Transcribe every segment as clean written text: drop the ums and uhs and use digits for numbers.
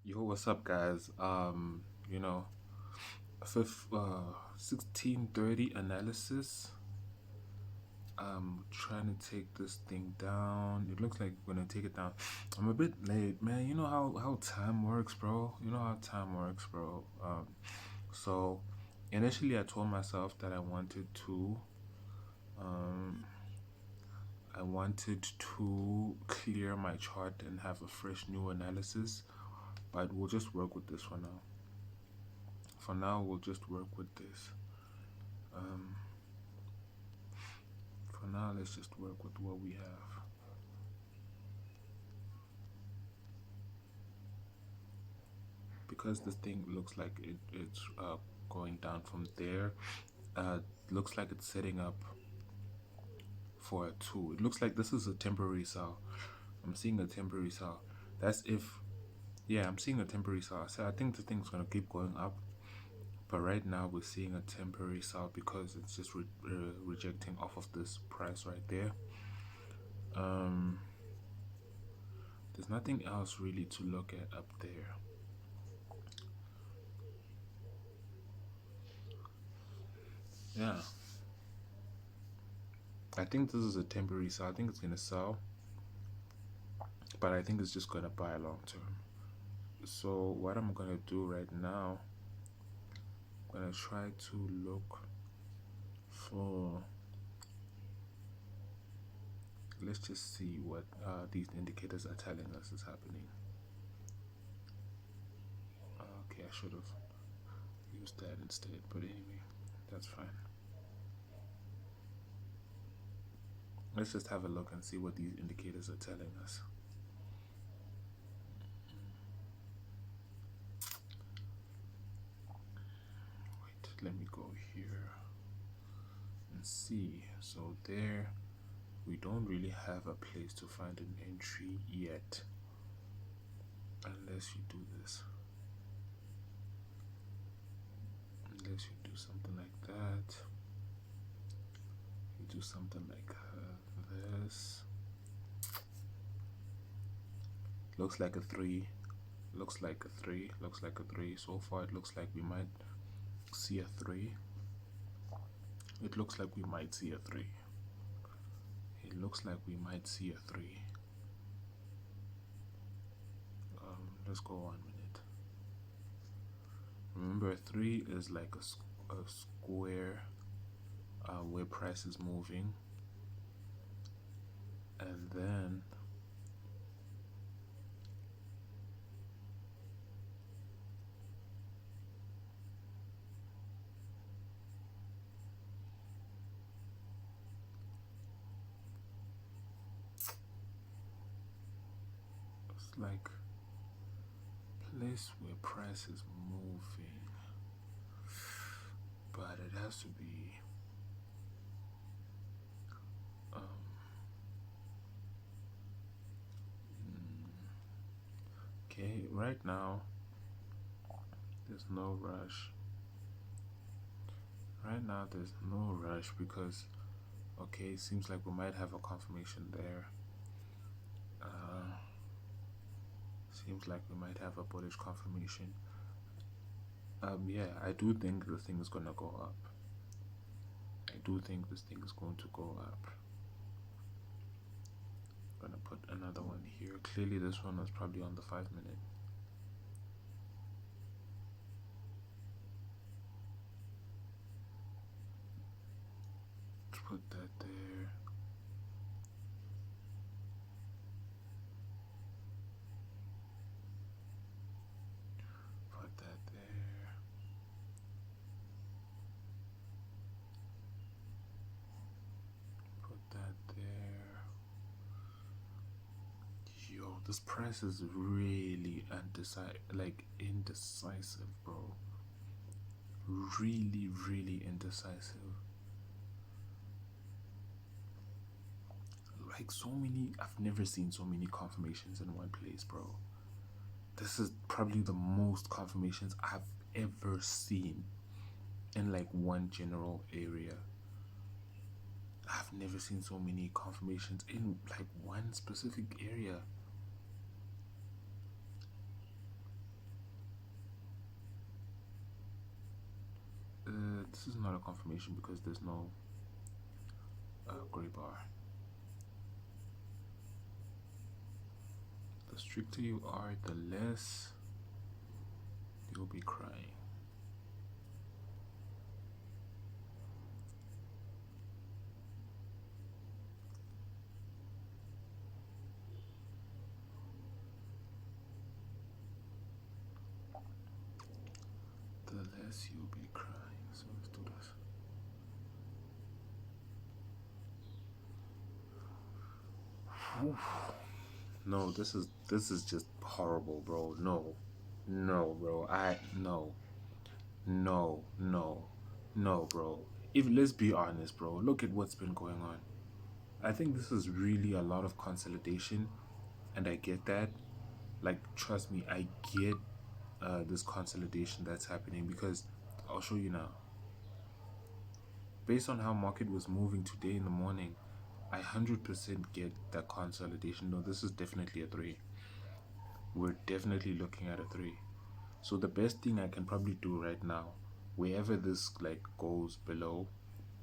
Yo, what's up, guys? You know, fifth, 1630 analysis. Trying to take this thing down. It looks like we're gonna take it down. I'm a bit late, man. You know how time works, bro. You know how time works, bro. So initially I told myself that um, I wanted to clear my chart and have a fresh new analysis, but we'll just work with this for now. For now, we'll just work with this. Um, for now, let's just work with what we have. Because this thing looks like it's going down from there, looks like it's setting up for a 2. It looks like this is a temporary sell. I'm seeing a temporary sell. That's if, yeah, I'm seeing a temporary sell. So I think the thing's going to keep going up. But right now, we're seeing a temporary sell because it's just rejecting off of this price right there. There's nothing else really to look at up there. Yeah, I think this is a temporary sell. I think it's gonna sell, but I think it's just gonna buy long term. So what I'm gonna do right now, I'm gonna try to look for, let's just see what these indicators are telling us is happening. Okay, I should have used that instead, but anyway, that's fine. Let's just have a look and see what these indicators are telling us. Wait, let me go here and see. So there, we don't really have a place to find an entry yet, unless you do this. Unless you do something like that. You do something like this. Looks like a 3. Looks like a 3. Looks like a 3. So far, it looks like we might see a 3. It looks like we might see a 3. It looks like we might see a 3. Let's go 1 minute. Remember, 3 is like a square where price is moving, and then it's like place where price is moving, but it has to be okay. Right now there's no rush. Right now there's no rush because okay, seems like we might have a confirmation there. Seems like we might have a bullish confirmation. Yeah, I do think the thing is gonna go up. I do think this thing is going to go up. I'm gonna put another one here. Clearly this one was probably on the 5 minute. Let's put that there. Put that there. Put that there. Yo, this price is really indecisive, bro. Really, really indecisive. Like so many, I've never seen so many confirmations in one place, bro. This is probably the most confirmations I've ever seen in like one general area. I've never seen so many confirmations in like one specific area. this is not a confirmation because there's no gray bar. The stricter you are, the less you'll be crying. The less you'll be crying. So let's do this. Oof. No, this is just horrible, bro. No, bro. No, bro. If let's be honest, bro. Look at what's been going on. I think this is really a lot of consolidation, and I get that. Like, trust me, I get this consolidation that's happening because I'll show you now. Based on how market was moving today in the morning, I 100% get that consolidation. No, this is definitely a 3. We're definitely looking at a 3. So the best thing I can probably do right now, wherever this like goes below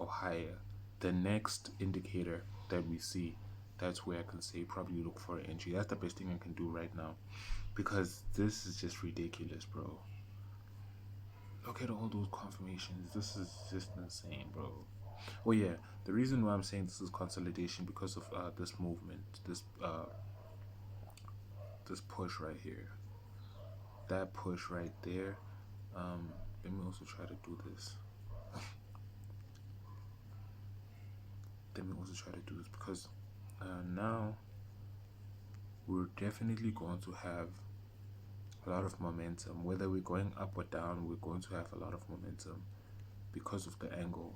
or higher, the next indicator that we see, that's where I can say probably look for an entry. That's the best thing I can do right now, because this is just ridiculous, bro. Look at all those confirmations. This is just insane, bro. Oh yeah, the reason why I'm saying this is consolidation because of this movement, this push right here, that push right there. Let me also try to do this. Because now we're definitely going to have a lot of momentum. Whether we're going up or down, we're going to have a lot of momentum because of the angle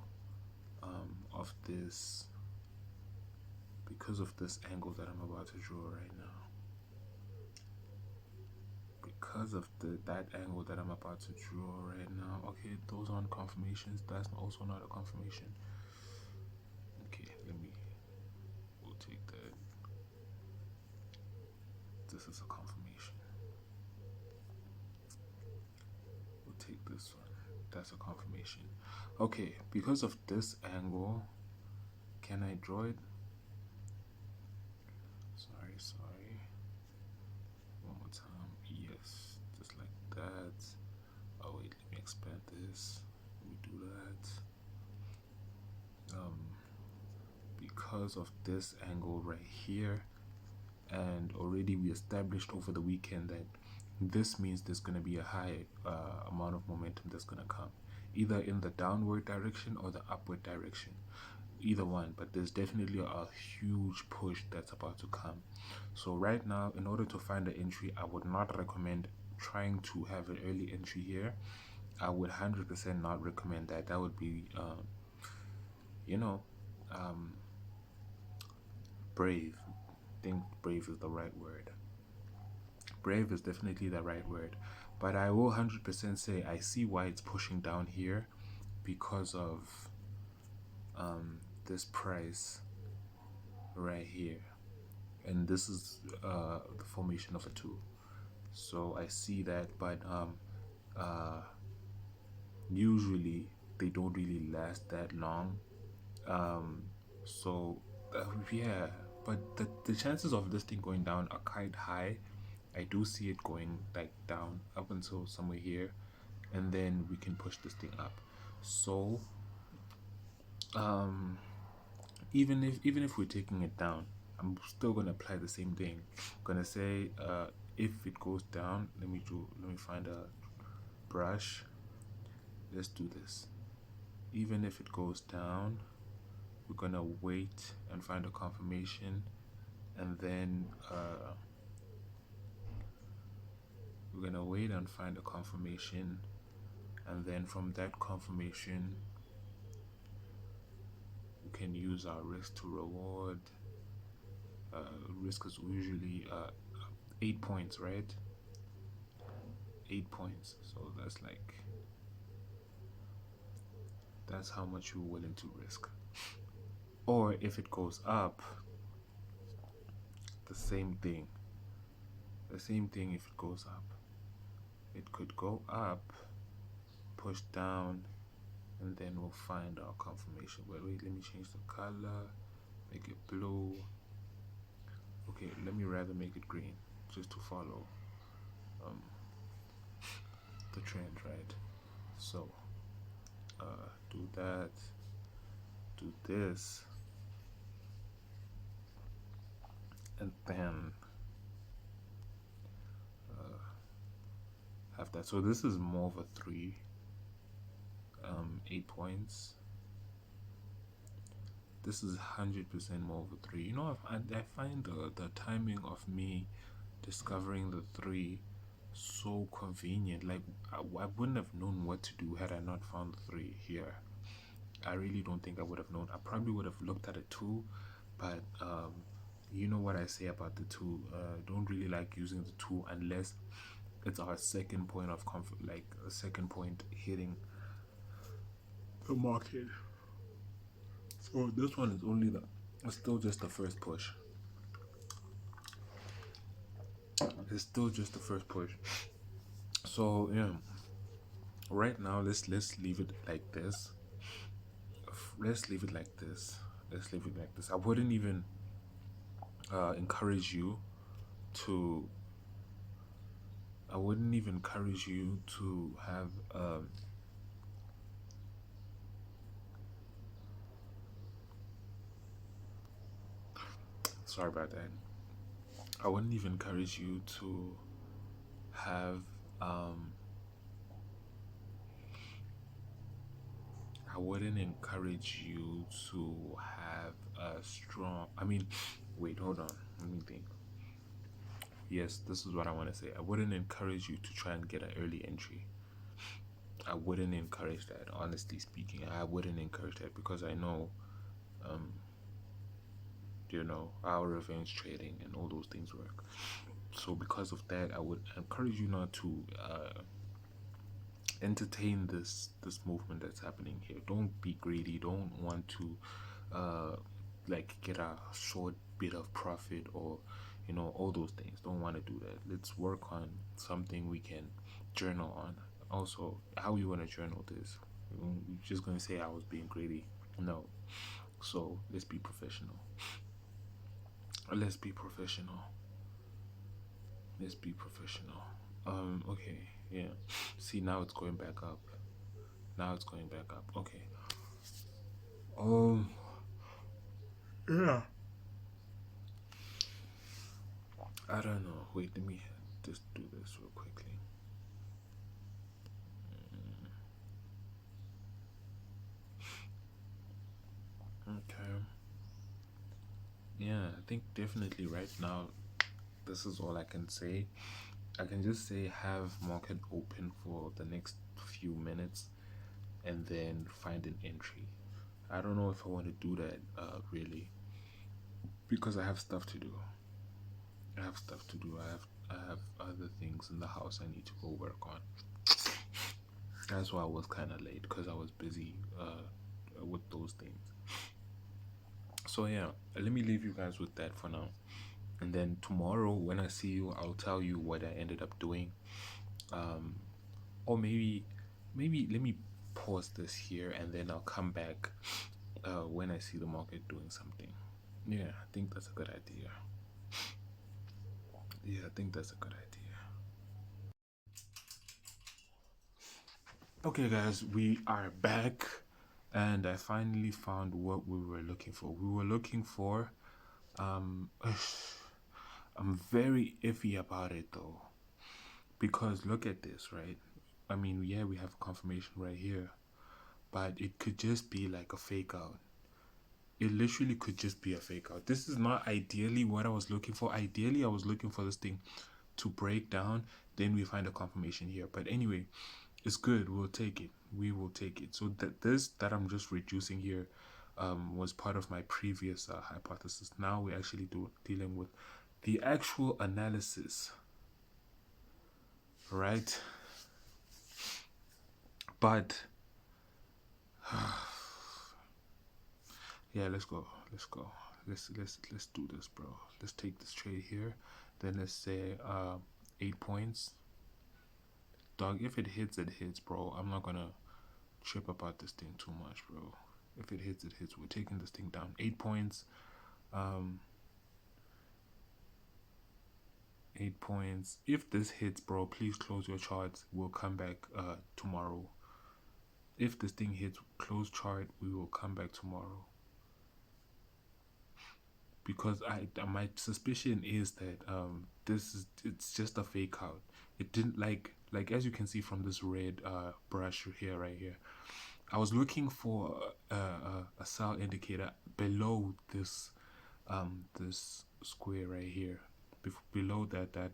of this. Because of this angle that I'm about to draw right now. Because of that angle that I'm about to draw right now. Okay, those aren't confirmations. That's also not a confirmation. Okay, we'll take that. This is a confirmation. We'll take this one. That's a confirmation. Okay, because of this angle, can I draw it? Sorry. One more time. Yes, just like that. Oh wait, let me expand this. Let me do that. Because of this angle right here, and already we established over the weekend that this means there's going to be a high amount of momentum that's going to come, either in the downward direction or the upward direction, either one. But there's definitely a huge push that's about to come. So right now, in order to find an entry, I would not recommend trying to have an early entry here. I would 100% not recommend that. That would be brave. I think brave is the right word. Brave is definitely the right word. But I will 100% say I see why it's pushing down here, because of this price right here. And this is the formation of a 2. So I see that, but usually they don't really last that long. Yeah, but the chances of this thing going down are quite high. I do see it going like down up until somewhere here, and then we can push this thing up. So even if we're taking it down, I'm still gonna apply the same thing. I'm gonna say if it goes down, let me find a brush. Let's do this. Even if it goes down, we're gonna wait and find a confirmation, and then we're gonna wait and find a confirmation, and then from that confirmation we can use our risk to reward. Risk is usually 8 points, right? 8 points. So that's how much you're willing to risk. Or if it goes up, the same thing. If it goes up. It could go up, push down, and then we'll find our confirmation. But wait, let me change the color, make it blue. Okay, let me rather make it green, just to follow the trend, right? So do that, do this, and then have that. So this is more of a 3, 8 points. This is 100% more of a 3. You know, I find the timing of me discovering the 3 so convenient. Like I wouldn't have known what to do had I not found the 3 here. I really don't think I would have known. I probably would have looked at a 2, but you know what I say about the 2. Don't really like using the 2 unless it's our second point of comfort, like a second point hitting the market. So this one is only it's still just the first push. It's still just the first push. So yeah, right now let's leave it like this. Let's leave it like this. Let's leave it like this. I wouldn't even encourage you to. I wouldn't even encourage you to have sorry about that. I wouldn't even encourage you to have I wouldn't encourage you to have a strong, wait, hold on, let me think. Yes, this is what I want to say. I wouldn't encourage you to try and get an early entry. I wouldn't encourage that, honestly speaking. I wouldn't encourage that because I know, our revenge trading and all those things work. So because of that, I would encourage you not to entertain this movement that's happening here. Don't be greedy. Don't want to get a short bit of profit or all those things. Don't want to do that. Let's work on something we can journal on. Also, how you want to journal this? You're just gonna say I was being greedy? No. So let's be professional. Let's be professional. Let's be professional. Okay, yeah. See, now it's going back up. Now it's going back up. Okay. Yeah. I don't know. Wait, let me just do this real quickly. Okay. Yeah, I think definitely right now, this is all I can say. I can just say have market open for the next few minutes and then find an entry. I don't know if I want to do that really, because I have stuff to do. I have stuff to do. I have other things in the house I need to go work on. That's why I was kind of late, because I was busy with those things. So yeah, let me leave you guys with that for now. And then tomorrow when I see you, I'll tell you what I ended up doing. Or maybe let me pause this here and then I'll come back when I see the market doing something. Yeah, I think that's a good idea. Yeah, I think that's a good idea. Okay guys, we are back and I finally found what we were looking for. We were looking for I'm very iffy about it though, because look at this, right? Yeah, we have confirmation right here, but it could just be like a fake out. It literally could just be a fake out. This is not ideally what I was looking for. Ideally, I was looking for this thing to break down, then we find a confirmation here. But anyway, it's good. We'll take it. We will take it. So that I'm just reducing here was part of my previous hypothesis. Now we're actually dealing with the actual analysis, right? But yeah, let's go. Let's do this, bro. Let's take this trade here. Then let's say 8 points. Dog, if it hits, it hits, bro. I'm not gonna trip about this thing too much, bro. If it hits, it hits. We're taking this thing down 8 points. 8 points. If this hits, bro, please close your charts. We'll come back tomorrow. If this thing hits, close chart. We will come back tomorrow. Because my suspicion is that it's just a fake out. It didn't like as you can see from this red brush here, right here. I was looking for a sell indicator below this this square right here, below that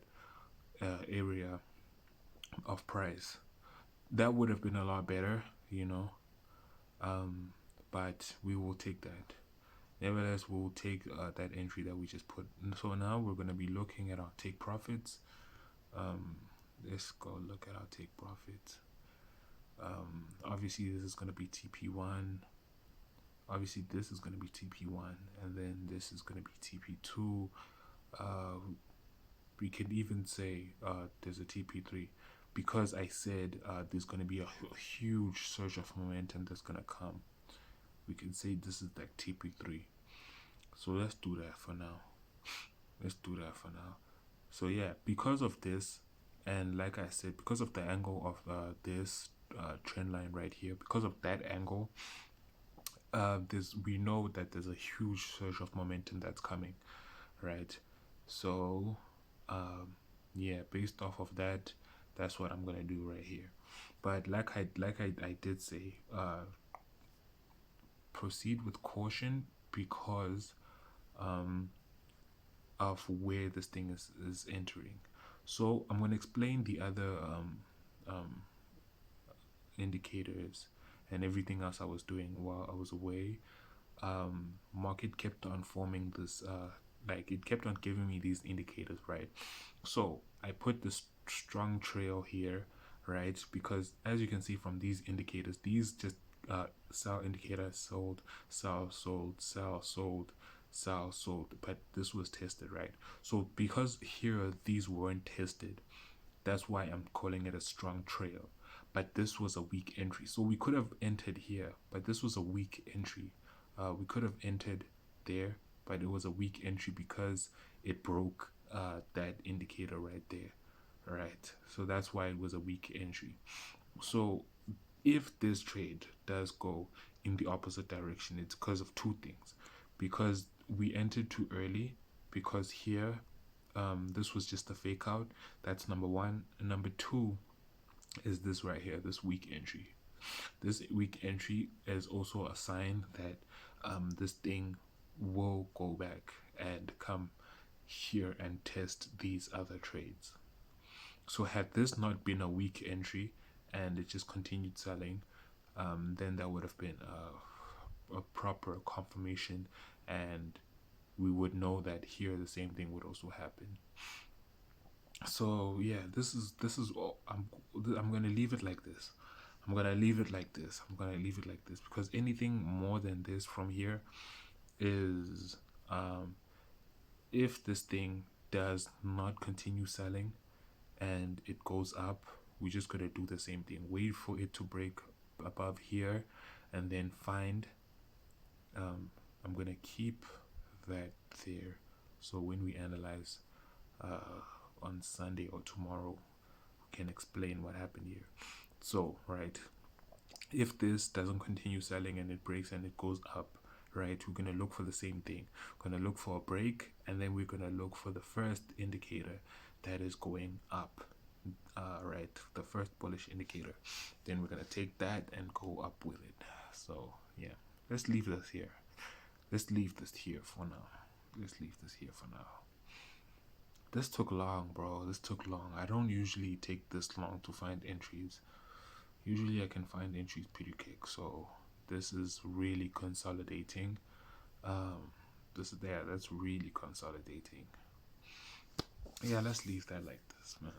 area of price. That would have been a lot better, you know. But we will take that. Nevertheless, we'll take that entry that we just put. So now we're going to be looking at our take profits. Let's go look at our take profits. Obviously, this is going to be TP1. Obviously, this is going to be TP1. And then this is going to be TP2. We can even say there's a TP3. Because I said there's going to be a huge surge of momentum that's going to come. We can say this is like TP3. So let's do that for now. So yeah, because of this, and like I said, because of the angle of this trend line right here, because of that angle, we know that there's a huge surge of momentum that's coming, right? So yeah, based off of that, that's what I'm gonna do right here. But like I did say, proceed with caution because of where this thing is entering. So I'm going to explain the other indicators and everything else I was doing while I was away. Market kept on forming this like it kept on giving me these indicators, right? So I put this strong trail here, right? Because as you can see from these indicators, these just sell indicator, sold, sell, sold, sell, sold, sell, sold, but this was tested, right? So because here these weren't tested, that's why I'm calling it a strong trail. But this was a weak entry, so we could have entered here, but this was a weak entry. We could have entered there, but it was a weak entry because it broke that indicator right there, right? So that's why it was a weak entry. So if this trade does go in the opposite direction, it's because of two things. Because we entered too early, because here this was just a fake out. That's number one. And number two is this right here, this weak entry. This weak entry is also a sign that this thing will go back and come here and test these other trades. So had this not been a weak entry and it just continued selling, then that would have been a proper confirmation, and we would know that here the same thing would also happen. So yeah, this is all. I'm gonna leave it like this. I'm gonna leave it like this because anything more than this from here is if this thing does not continue selling and it goes up, we just gotta do the same thing. Wait for it to break above here and then find. I'm gonna keep that there, so when we analyze on Sunday or tomorrow, we can explain what happened here. So right, if this doesn't continue selling and it breaks and it goes up, right, we're gonna look for the same thing. We're gonna look for a break, and then we're gonna look for the first indicator that is going up, right, the first bullish indicator. Then we're gonna take that and go up with it. So yeah, let's leave this here. Let's leave this here for now. This took long, bro. This took long. I don't usually take this long to find entries. Usually I can find entries pretty quick. So this is really consolidating. That's really consolidating. Yeah, let's leave that like this, man.